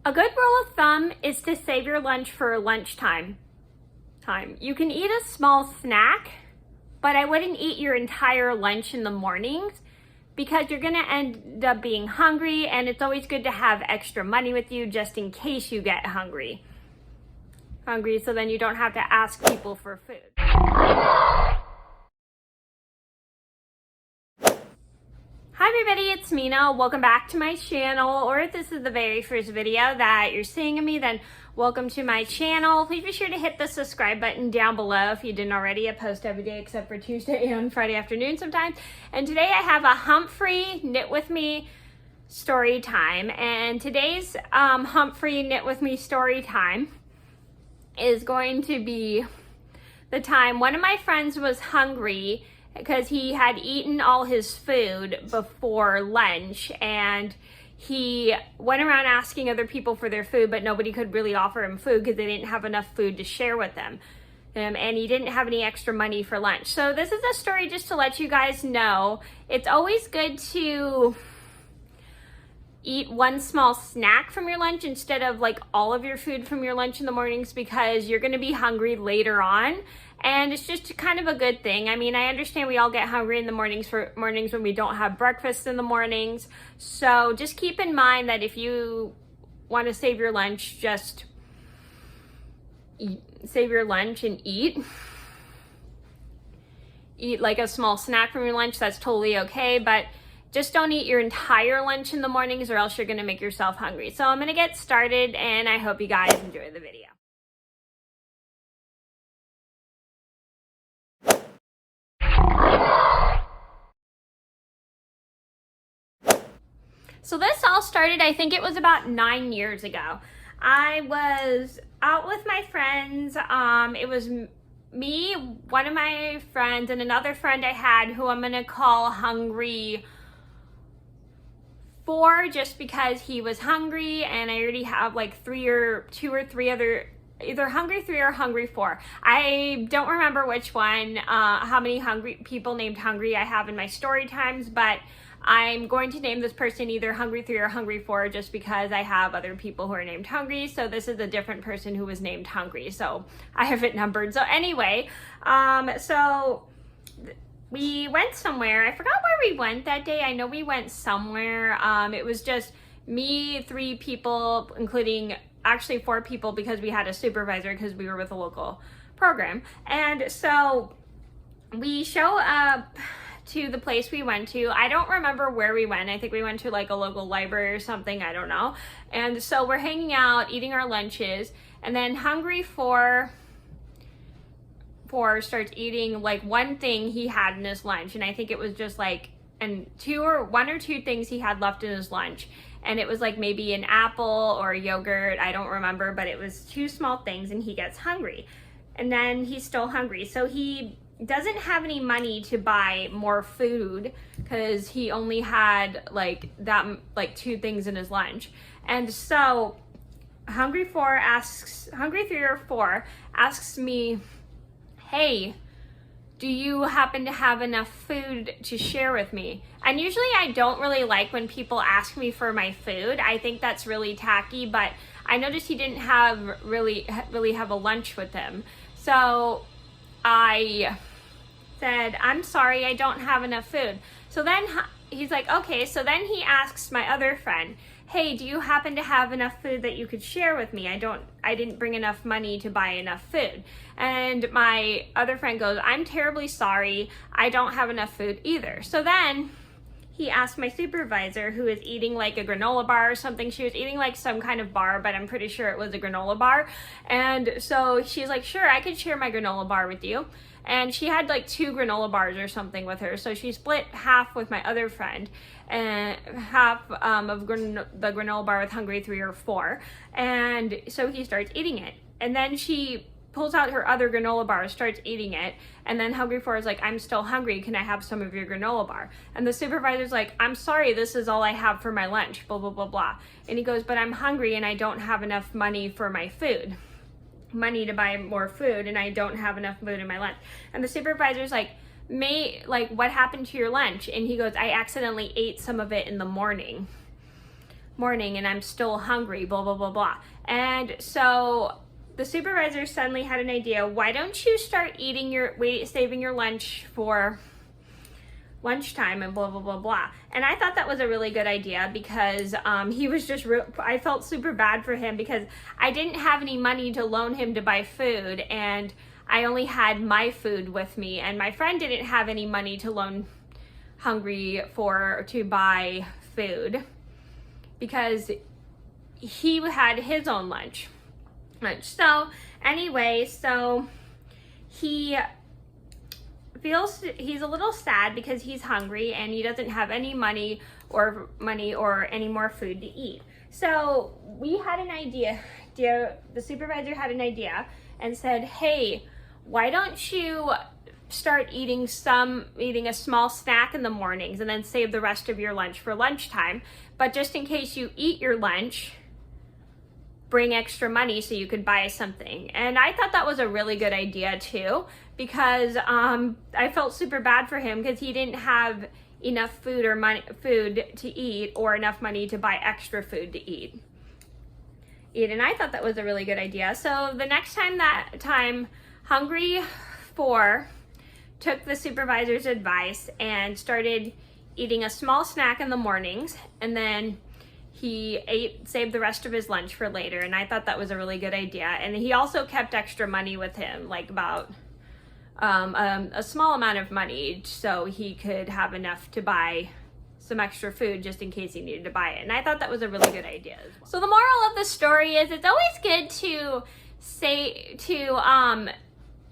A good rule of thumb is to save your lunch for lunchtime. You can eat a small snack, but I wouldn't eat your entire lunch in the mornings because you're gonna end up being hungry, and it's always good to have extra money with you just in case you get hungry, so then you don't have to ask people for food. Hi everybody, it's Mena. Welcome back to my channel, or if this is the very first video that you're seeing of me, then welcome to my channel. Please be sure to hit the subscribe button down below if you didn't already. I post every day except for Tuesday and Friday afternoon sometimes. And today I have a Humphrey Knit With Me story time. And today's Humphrey Knit With Me story time is going to be the time one of my friends was hungry because he had eaten all his food before lunch, and he went around asking other people for their food, but nobody could really offer him food because they didn't have enough food to share with them. And he didn't have any extra money for lunch. So this is a story just to let you guys know it's always good to eat one small snack from your lunch instead of like all of your food from your lunch in the mornings, because you're going to be hungry later on, and it's just kind of a good thing. I mean, I understand we all get hungry in the mornings when we don't have breakfast in the mornings, so just keep in mind that if you want to save your lunch, just save your lunch and eat like a small snack from your lunch. That's totally okay, but just don't eat your entire lunch in the mornings or else you're gonna make yourself hungry. So I'm gonna get started, and I hope you guys enjoy the video. So this all started, I think it was about 9 years ago. I was out with my friends. It was me, one of my friends, and another friend I had who I'm gonna call Hungry 4, just because he was hungry, and I already have like two or three other, either Hungry 3 or Hungry 4. I don't remember which one, how many hungry people named Hungry I have in my story times, but I'm going to name this person either Hungry 3 or Hungry 4 just because I have other people who are named Hungry. So this is a different person who was named Hungry, so I have it numbered. So anyway, we went somewhere. I forgot where we went that day. I know we went somewhere. It was just me, 3 people, including actually 4 people because we had a supervisor because we were with a local program. And so we show up to the place we went to. I don't remember where we went. I think we went to like a local library or something. I don't know. And so we're hanging out, eating our lunches, and then Hungry 4 starts eating like one thing he had in his lunch, and I think it was just like one or two things he had left in his lunch, and it was like maybe an apple or a yogurt, I don't remember, but it was 2 small things, and he gets hungry, and then he's still hungry, so he doesn't have any money to buy more food because he only had like 2 things in his lunch. And so Hungry 3 or 4 asks me, hey, do you happen to have enough food to share with me? And usually I don't really like when people ask me for my food. I think that's really tacky, but I noticed he didn't really have a lunch with him. So I said, I'm sorry, I don't have enough food. So then he's like, okay. So then he asks my other friend, hey, do you happen to have enough food that you could share with me? I didn't bring enough money to buy enough food. And my other friend goes, I'm terribly sorry, I don't have enough food either. So then he asked my supervisor, who is eating like a granola bar or something. She was eating like some kind of bar, but I'm pretty sure it was a granola bar. And so she's like, sure, I could share my granola bar with you. And she had like 2 granola bars or something with her. So she split half with my other friend and half of the granola bar with Hungry 3 or 4. And so he starts eating it. And then she pulls out her other granola bar, starts eating it, and then Hungry 4 is like, I'm still hungry, can I have some of your granola bar? And the supervisor's like, I'm sorry, this is all I have for my lunch, blah, blah, blah, blah. And he goes, but I'm hungry and I don't have enough money for my food. Money to buy more food, and I don't have enough food in my lunch. And the supervisor's like, what happened to your lunch? And he goes, I accidentally ate some of it in the morning. morning and I'm still hungry, blah, blah, blah, blah. And so the supervisor suddenly had an idea. Why don't you start saving your lunch for lunchtime and blah, blah, blah, blah. And I thought that was a really good idea because he was just, I felt super bad for him because I didn't have any money to loan him to buy food, and I only had my food with me, and my friend didn't have any money to loan Hungry to buy food because he had his own lunch. So anyway, he he's a little sad because he's hungry and he doesn't have any money or any more food to eat. So we had an idea. The supervisor had an idea and said, hey, why don't you start eating a small snack in the mornings and then save the rest of your lunch for lunchtime. But just in case you eat your lunch, bring extra money so you could buy something. And I thought that was a really good idea too, because I felt super bad for him because he didn't have enough food to eat or enough money to buy extra food to eat. And I thought that was a really good idea. So the next time, Hungry 4 took the supervisor's advice and started eating a small snack in the mornings, and then he saved the rest of his lunch for later. And I thought that was a really good idea. And he also kept extra money with him, like about a small amount of money, so he could have enough to buy some extra food just in case he needed to buy it. And I thought that was a really good idea as well. So the moral of the story is it's always good to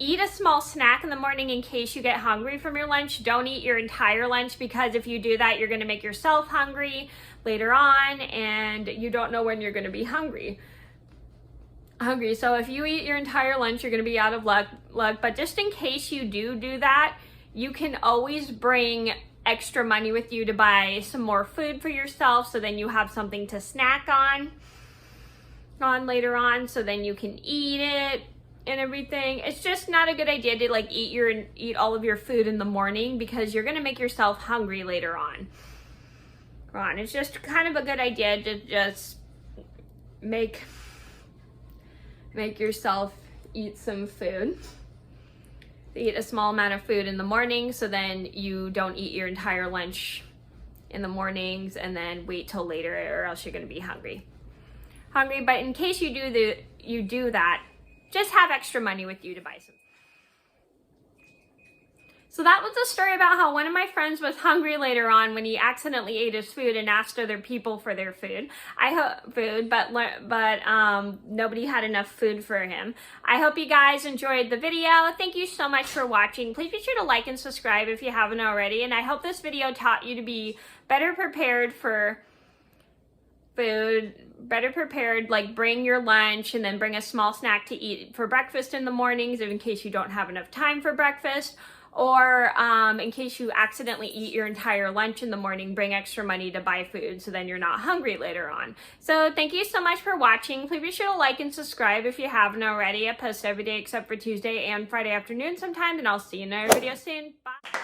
eat a small snack in the morning in case you get hungry from your lunch. Don't eat your entire lunch, because if you do that, you're going to make yourself hungry later on, and you don't know when you're going to be hungry. So if you eat your entire lunch, you're going to be out of luck. But just in case you do that, you can always bring extra money with you to buy some more food for yourself, so then you have something to snack on later on, so then you can eat it and everything. It's just not a good idea to like eat all of your food in the morning, because you're gonna make yourself hungry later on. It's just kind of a good idea to just make yourself eat some food. Eat a small amount of food in the morning, so then you don't eat your entire lunch in the mornings and then wait till later, or else you're gonna be hungry. But in case you do that, just have extra money with you to buy some. So that was the story about how one of my friends was hungry later on when he accidentally ate his food and asked other people for their food. But nobody had enough food for him. I hope you guys enjoyed the video. Thank you so much for watching. Please be sure to like and subscribe if you haven't already. And I hope this video taught you to be better prepared for food, like bring your lunch and then bring a small snack to eat for breakfast in the mornings in case you don't have enough time for breakfast, or in case you accidentally eat your entire lunch in the morning, bring extra money to buy food so then you're not hungry later on. So thank you so much for watching. Please be sure to like and subscribe if you haven't already. I post every day except for Tuesday and Friday afternoon sometimes, and I'll see you in another video soon. Bye.